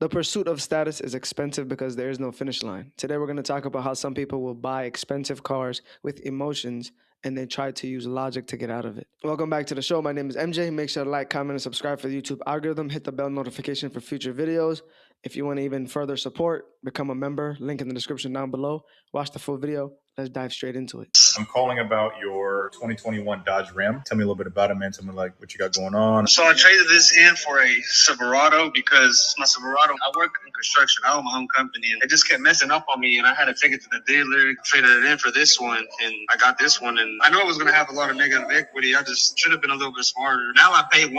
The pursuit of status is expensive because there is no finish line. Today, we're going to talk about how some people will buy expensive cars with emotions and then try to use logic to get out of it. Welcome back to the show. My name is MJ. Make sure to like, comment, and subscribe for the YouTube algorithm. Hit the bell notification for future videos. If you want to even further support, become a member. Link in the description down below. Watch the full video. Let's dive straight into it. I'm calling about your 2021 Dodge Ram. Tell me a little bit about it, man. Tell me like what you got going on. So I traded this in for a Silverado because my Silverado, I work in construction. I own my own company, and it just kept messing up on me, and I had to take it to the dealer. I traded it in for this one, and I got this one, and I know it was going to have a lot of negative equity. I just should have been a little bit smarter. Now I pay $1,351 a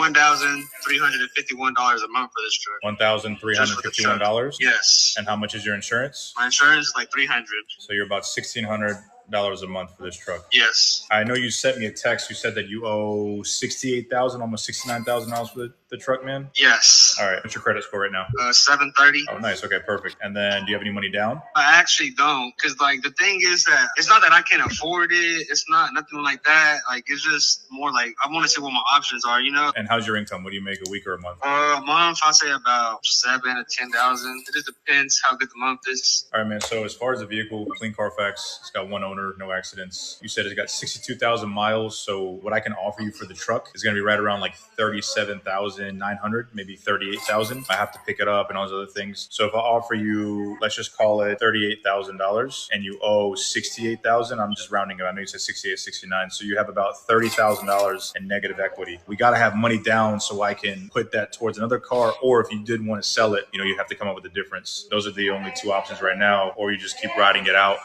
month for this truck. $1,351? Yes. And how much is your insurance? My insurance is like $300. So you're about $1,600 a month for this truck. Yes. I know you sent me a text. You said that you owe $68,000, almost $69,000 for the truck, man. Yes. All right. What's your credit score right now? 730. Oh, nice. Okay, perfect. And then do you have any money down? I actually don't, because like the thing is that it's not that I can't afford it. It's not nothing like that. Like it's just more like I want to see what my options are, you know. And how's your income? What do you make a week or a month? A month, I'll say about 7,000 to 10,000. It just depends how good the month is. All right, man. So as far as the vehicle, clean Carfax, it's got one owner, no accidents. You said it's got 62,000 miles. So what I can offer you for the truck is going to be right around like 37,900, maybe 38,000. I have to pick it up and all those other things. So if I offer you, let's just call it $38,000 and you owe 68,000, I'm just rounding it. I know you said 68, 69. So you have about $30,000 in negative equity. We got to have money down so I can put that towards another car. Or if you did want to sell it, you have to come up with a difference. Those are the only two options right now. Or you just keep riding it out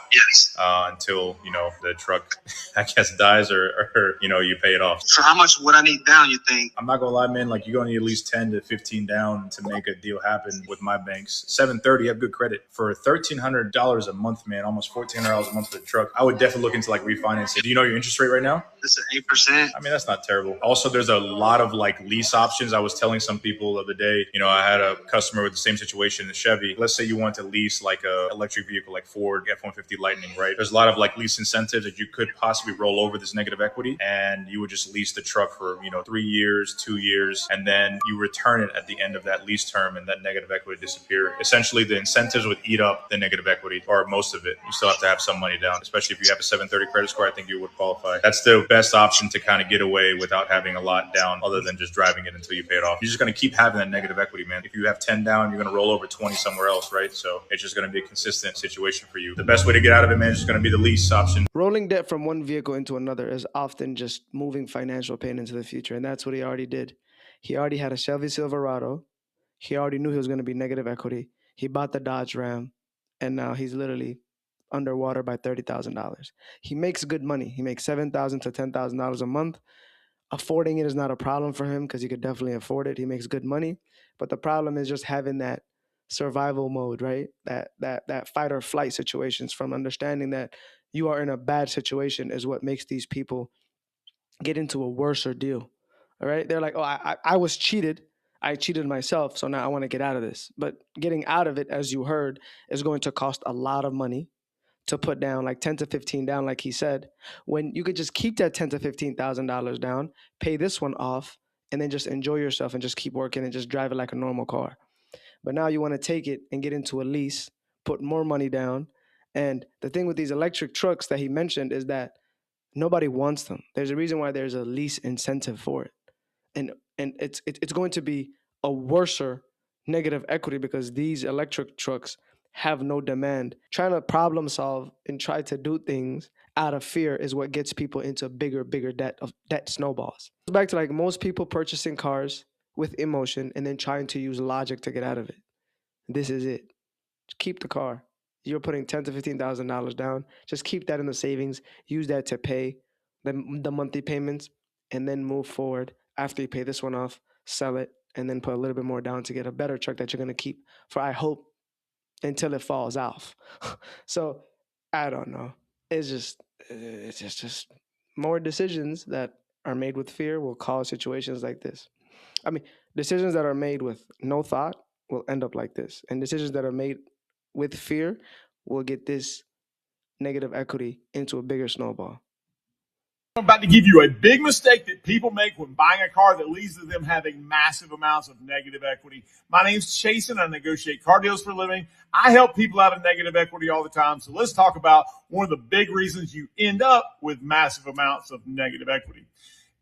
until, the truck, I guess, dies or you pay it off. So how much would I need down, you think? I'm not going to lie, man. Like, you're going to need at least 10 to 15 down to make a deal happen with my banks. 730, you have good credit. For $1,300 a month, man, almost $1,400 a month for the truck, I would definitely look into like refinancing. Do you know your interest rate right now? This is 8%. I mean, that's not terrible. Also, there's a lot of like lease options. I was telling some people the other day, I had a customer with the same situation in Chevy. Let's say you want to lease like a electric vehicle like Ford F-150 Lightning, right? There's a lot of like lease incentives that you could possibly roll over this negative equity, and you would just lease the truck for 3 years, 2 years, and then you return it at the end of that lease term, and that negative equity disappear. Essentially, the incentives would eat up the negative equity, or most of it. You still have to have some money down, especially if you have a 730 credit score. I think you would qualify. That's the best option to kind of get away without having a lot down, other than just driving it until you pay it off. You're just going to keep having that negative equity, man. If you have 10 down, you're going to roll over 20 somewhere else, right? So it's just going to be a consistent situation for you. The best way to get out of it, man, is just going to be the lease option. Rolling debt from one vehicle into another is often just moving financial pain into the future, and that's what he already did. He already had a Chevy Silverado. He already knew he was going to be negative equity. He bought the Dodge Ram, and now he's literally underwater by $30,000. He makes good money. He makes $7,000 to $10,000 a month. Affording it is not a problem for him because he could definitely afford it. He makes good money, but the problem is just having that survival mode, right? That fight or flight situations, from understanding that you are in a bad situation is what makes these people get into a worse deal. All right, they're like, oh, I was cheated. I cheated myself, so now I want to get out of this. But getting out of it, as you heard, is going to cost a lot of money to put down, like 10 to 15 down, like he said, when you could just keep that 10 to $15,000 down, pay this one off, and then just enjoy yourself and just keep working and just drive it like a normal car. But now you want to take it and get into a lease, put more money down. And the thing with these electric trucks that he mentioned is that nobody wants them. There's a reason why there's a lease incentive for it. And it's going to be a worser negative equity because these electric trucks have no demand. Trying to problem solve and try to do things out of fear is what gets people into bigger debt snowballs. Back to like most people purchasing cars with emotion and then trying to use logic to get out of it. This is it. Just keep the car. You're putting $10,000 to $15,000 down. Just keep that in the savings. Use that to pay the monthly payments, and then move forward. After you pay this one off, sell it, and then put a little bit more down to get a better truck that you're gonna keep for, I hope, until it falls off. So I don't know. It's just more decisions that are made with fear will cause situations like this. I mean, decisions that are made with no thought will end up like this, and decisions that are made with fear will get this negative equity into a bigger snowball. I'm about to give you a big mistake that people make when buying a car that leads to them having massive amounts of negative equity. My name's Chase and I negotiate car deals for a living. I help people out of negative equity all the time. So let's talk about one of the big reasons you end up with massive amounts of negative equity.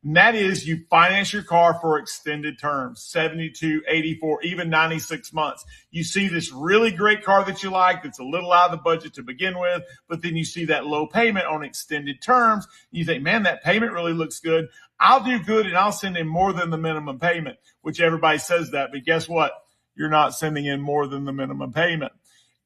And that is you finance your car for extended terms, 72, 84, even 96 months. You see this really great car that you like that's a little out of the budget to begin with, but then you see that low payment on extended terms. You think, man, that payment really looks good. I'll do good and I'll send in more than the minimum payment, which everybody says that. But guess what? You're not sending in more than the minimum payment.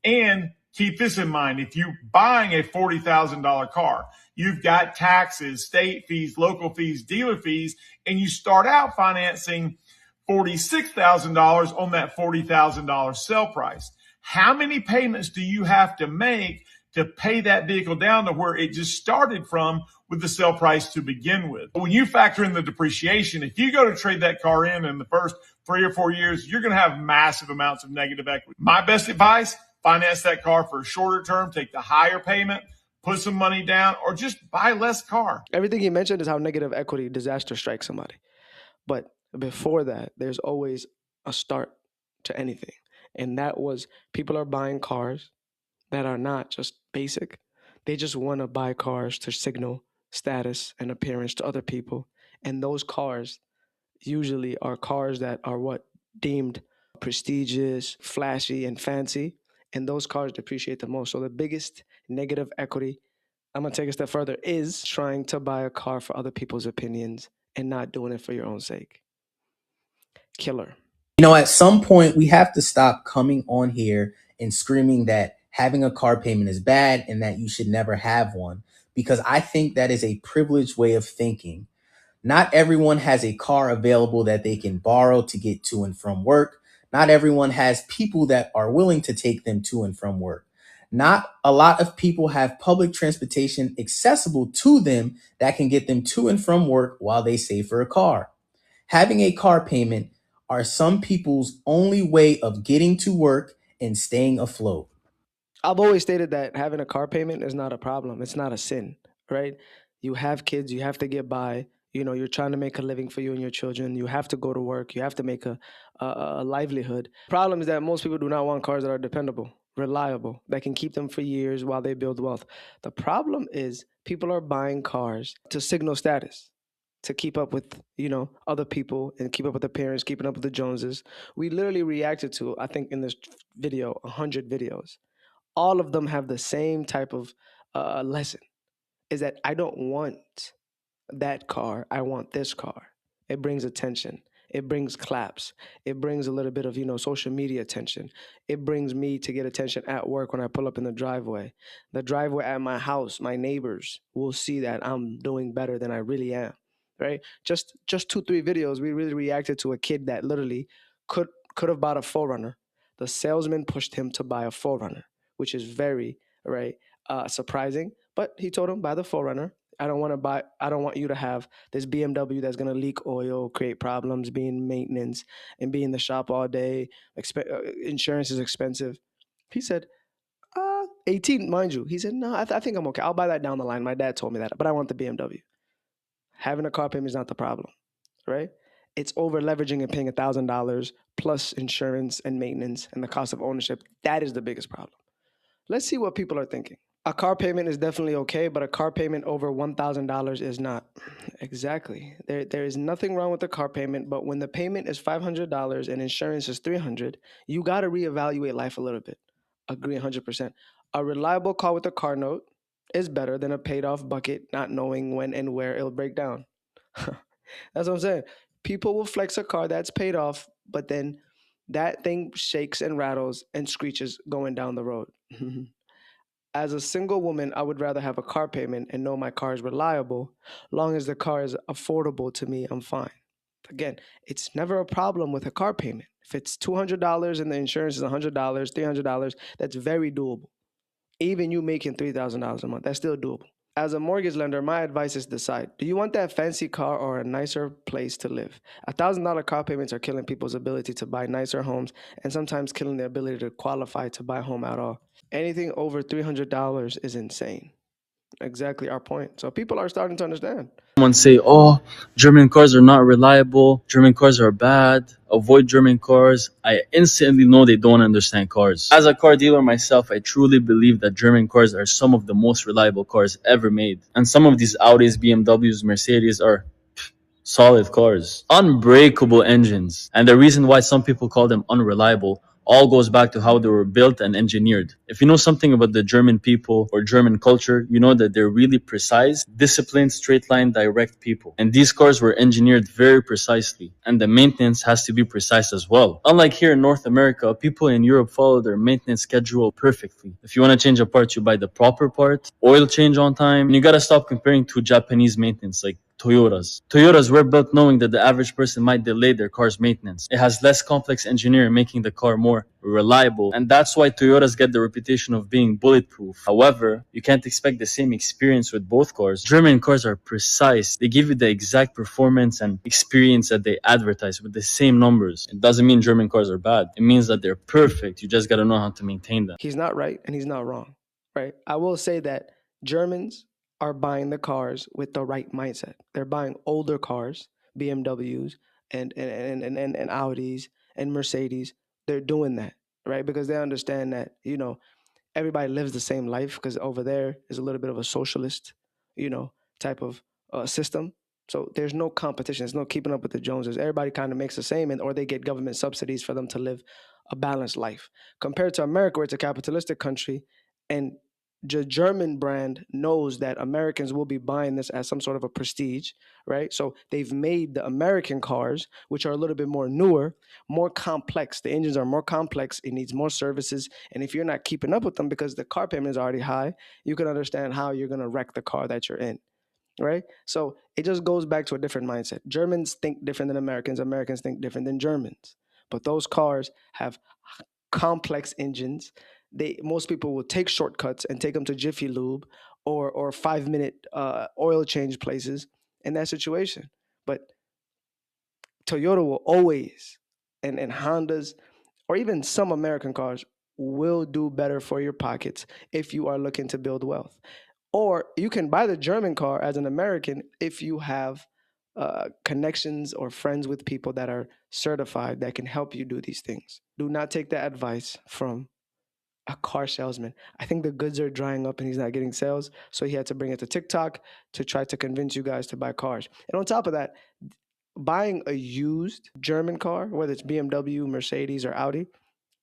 And keep this in mind. If you're buying a $40,000 car, you've got taxes, state fees, local fees, dealer fees, and you start out financing $46,000 on that $40,000 sale price. How many payments do you have to make to pay that vehicle down to where it just started from with the sale price to begin with? When you factor in the depreciation, if you go to trade that car in the first 3 or 4 years, you're going to have massive amounts of negative equity. My best advice, finance that car for a shorter term, take the higher payment, put some money down, or just buy less car. Everything he mentioned is how negative equity disaster strikes somebody. But before that, there's always a start to anything. And that was people are buying cars that are not just basic. They just want to buy cars to signal status and appearance to other people. And those cars usually are cars that are what deemed prestigious, flashy, and fancy. And those cars depreciate the most. So the biggest negative equity, I'm gonna take a step further, is trying to buy a car for other people's opinions and not doing it for your own sake. Killer. At some point, we have to stop coming on here and screaming that having a car payment is bad and that you should never have one, because I think that is a privileged way of thinking. Not everyone has a car available that they can borrow to get to and from work. Not everyone has people that are willing to take them to and from work. Not a lot of people have public transportation accessible to them that can get them to and from work while they save for a car. Having a car payment are some people's only way of getting to work and staying afloat. I've always stated that having a car payment is not a problem. It's not a sin, right? You have kids, you have to get by. You're trying to make a living for you and your children. You have to go to work. You have to make a livelihood. Problem is that most people do not want cars that are dependable, reliable, that can keep them for years while they build wealth. The problem is people are buying cars to signal status, to keep up with other people and keep up with their parents, keeping up with the Joneses. We literally reacted to, I think, in this video, 100 videos. All of them have the same type of lesson, is that I don't want that car, I want this car. It brings attention, it brings claps, it brings a little bit of social media attention. It brings me to get attention at work when I pull up in the driveway at my house. My neighbors will see that I'm doing better than I really am, right? Just 2-3 videos, we really reacted to a kid that literally could have bought a Forerunner. The salesman pushed him to buy a Forerunner, which is very, right, surprising. But he told him, buy the Forerunner. I don't want you to have this BMW that's going to leak oil, create problems, be in maintenance, and be in the shop all day. Insurance is expensive. He said, 18, mind you. He said, no, I think I'm okay. I'll buy that down the line. My dad told me that, but I want the BMW. Having a car payment is not the problem, right? It's over leveraging and paying $1,000 plus insurance and maintenance and the cost of ownership. That is the biggest problem. Let's see what people are thinking. A car payment is definitely okay, but a car payment over $1,000 is not. Exactly. There is nothing wrong with the car payment, but when the payment is $500 and insurance is $300, you got to reevaluate life a little bit. Agree 100%. A reliable car with a car note is better than a paid off bucket not knowing when and where it'll break down. That's what I'm saying. People will flex a car that's paid off, but then that thing shakes and rattles and screeches going down the road. As a single woman, I would rather have a car payment and know my car is reliable. Long as the car is affordable to me, I'm fine. Again, it's never a problem with a car payment. If it's $200 and the insurance is $100, $300, that's very doable. Even you making $3,000 a month, that's still doable. As a mortgage lender, my advice is decide. Do you want that fancy car or a nicer place to live? $1,000 car payments are killing people's ability to buy nicer homes and sometimes killing their ability to qualify to buy a home at all. Anything over $300 is insane. Exactly our point. So people are starting to understand. Someone say, "Oh, German cars are not reliable. German cars are bad. Avoid German cars." I instantly know they don't understand cars. As a car dealer myself, I truly believe that German cars are some of the most reliable cars ever made. And some of these Audis, BMWs, Mercedes are solid cars, unbreakable engines. And the reason why some people call them unreliable all goes back to how they were built and engineered. If you know something about the German people or German culture, you know that they're really precise, disciplined, straight line, direct people. And these cars were engineered very precisely. And the maintenance has to be precise as well. Unlike here in North America, people in Europe follow their maintenance schedule perfectly. If you want to change a part, you buy the proper part, oil change on time, and you got to stop comparing to Japanese maintenance like Toyotas. Toyotas were built knowing that the average person might delay their car's maintenance. It has less complex engineering, making the car more reliable. And that's why Toyotas get the reputation of being bulletproof. However, you can't expect the same experience with both cars. German cars are precise. They give you the exact performance and experience that they advertise with the same numbers. It doesn't mean German cars are bad. It means that they're perfect. You just gotta know how to maintain them. He's not right and he's not wrong, right? I will say that Germans are buying the cars with the right mindset. They're buying older cars, BMWs and Audis and Mercedes. They're doing that, right? Because they understand that, everybody lives the same life because over there is a little bit of a socialist, type of system. So there's no competition. There's no keeping up with the Joneses. Everybody kind of makes the same, or they get government subsidies for them to live a balanced life. Compared to America, where it's a capitalistic country, and the German brand knows that Americans will be buying this as some sort of a prestige, right? So they've made the American cars, which are a little bit more newer, more complex. The engines are more complex. It needs more services. And if you're not keeping up with them because the car payment is already high, you can understand how you're going to wreck the car that you're in, right? So it just goes back to a different mindset. Germans think different than Americans. Americans think different than Germans. But those cars have complex engines. Most people will take shortcuts and take them to Jiffy Lube or 5 minute oil change places in that situation. But Toyota will always, and Hondas, or even some American cars, will do better for your pockets if you are looking to build wealth. Or you can buy the German car as an American if you have connections or friends with people that are certified that can help you do these things. Do not take that advice from a car salesman. I think the goods are drying up and he's not getting sales. So he had to bring it to TikTok to try to convince you guys to buy cars. And on top of that, buying a used German car, whether it's BMW, Mercedes, or Audi,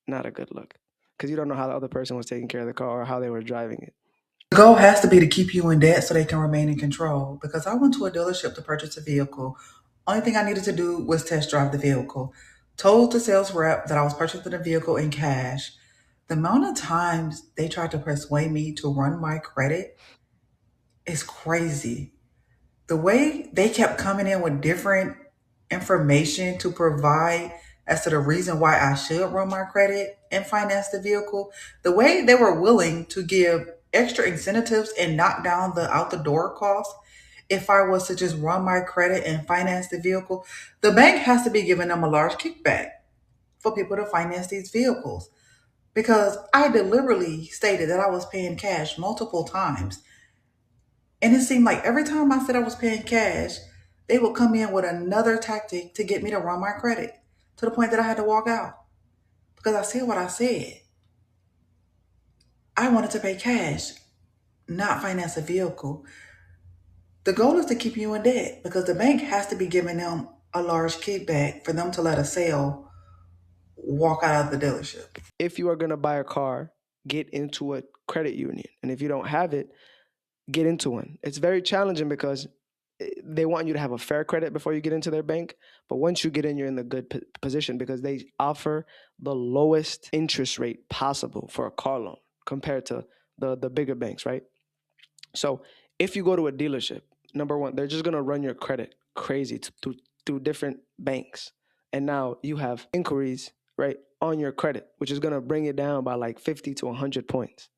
not a good look because you don't know how the other person was taking care of the car or how they were driving it. The goal has to be to keep you in debt so they can remain in control. Because I went to a dealership to purchase a vehicle. Only thing I needed to do was test drive the vehicle. Told the sales rep that I was purchasing the vehicle in cash. The amount of times they tried to persuade me to run my credit is crazy. The way they kept coming in with different information to provide as to the reason why I should run my credit and finance the vehicle, the way they were willing to give extra incentives and knock down the out the door cost if I was to just run my credit and finance the vehicle, the bank has to be giving them a large kickback for people to finance these vehicles. Because I deliberately stated that I was paying cash multiple times. And it seemed like every time I said I was paying cash, they would come in with another tactic to get me to run my credit to the point that I had to walk out because I said what I said. I wanted to pay cash, not finance a vehicle. The goal is to keep you in debt because the bank has to be giving them a large kickback for them to let a sale walk out of the dealership. If you are going to buy a car, get into a credit union. And if you don't have it, get into one. It's very challenging because they want you to have a fair credit before you get into their bank. But once you get in, you're in the good position because they offer the lowest interest rate possible for a car loan compared to the bigger banks, right? So if you go to a dealership, number one, they're just going to run your credit crazy through different banks. And now you have inquiries, right, on your credit, which is going to bring it down by like 50 to 100 points.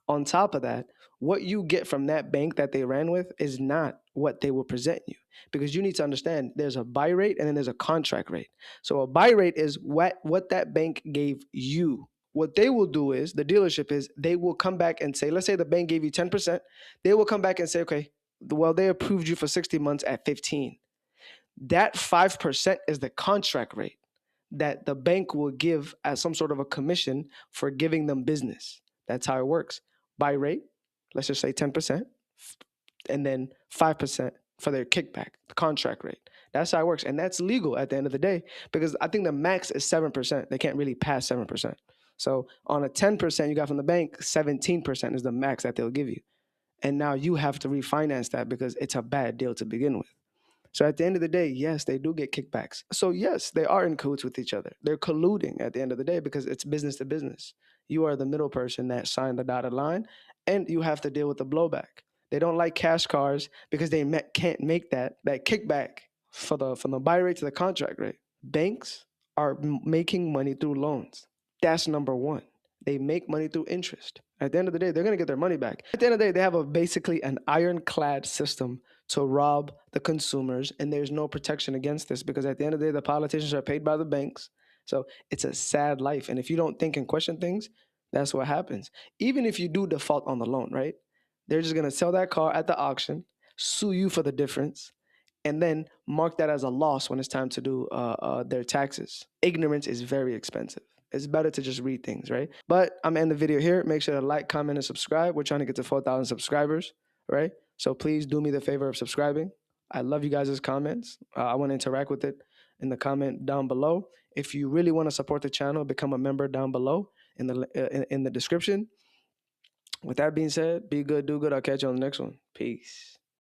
On top of that, what you get from that bank that they ran with is not what they will present you because you need to understand there's a buy rate and then there's a contract rate. So a buy rate is what that bank gave you what they will do is, the dealership is, they will come back and say, let's say the bank gave you 10%. They will come back and say, okay, well, they approved you for 60 months at 15. That 5% is the contract rate that the bank will give as some sort of a commission for giving them business. That's how it works. Buy rate, let's just say 10%, and then 5% for their kickback, the contract rate. That's how it works. And that's legal at the end of the day, because I think the max is 7%. They can't really pass 7%. So on a 10% you got from the bank, 17% is the max that they'll give you. And now you have to refinance that because it's a bad deal to begin with. So at the end of the day, yes, they do get kickbacks. So yes, they are in cahoots with each other. They're colluding at the end of the day because it's business to business. You are the middle person that signed the dotted line, and you have to deal with the blowback. They don't like cash cars because they can't make that kickback from the buy rate to the contract rate. Banks are making money through loans. That's number one. They make money through interest. At the end of the day, they're going to get their money back. At the end of the day, they have basically an ironclad system to rob the consumers, and there's no protection against this because at the end of the day, the politicians are paid by the banks. So it's a sad life. And if you don't think and question things, that's what happens. Even if you do default on the loan, right? They're just going to sell that car at the auction, sue you for the difference, and then mark that as a loss when it's time to do their taxes. Ignorance is very expensive. It's better to just read things, right? But I'm ending the video here. Make sure to like, comment, and subscribe. We're trying to get to 4,000 subscribers, right? So please do me the favor of subscribing. I love you guys' comments. I want to interact with it in the comment down below. If you really want to support the channel, become a member down below in the description. With that being said, be good, do good. I'll catch you on the next one. Peace.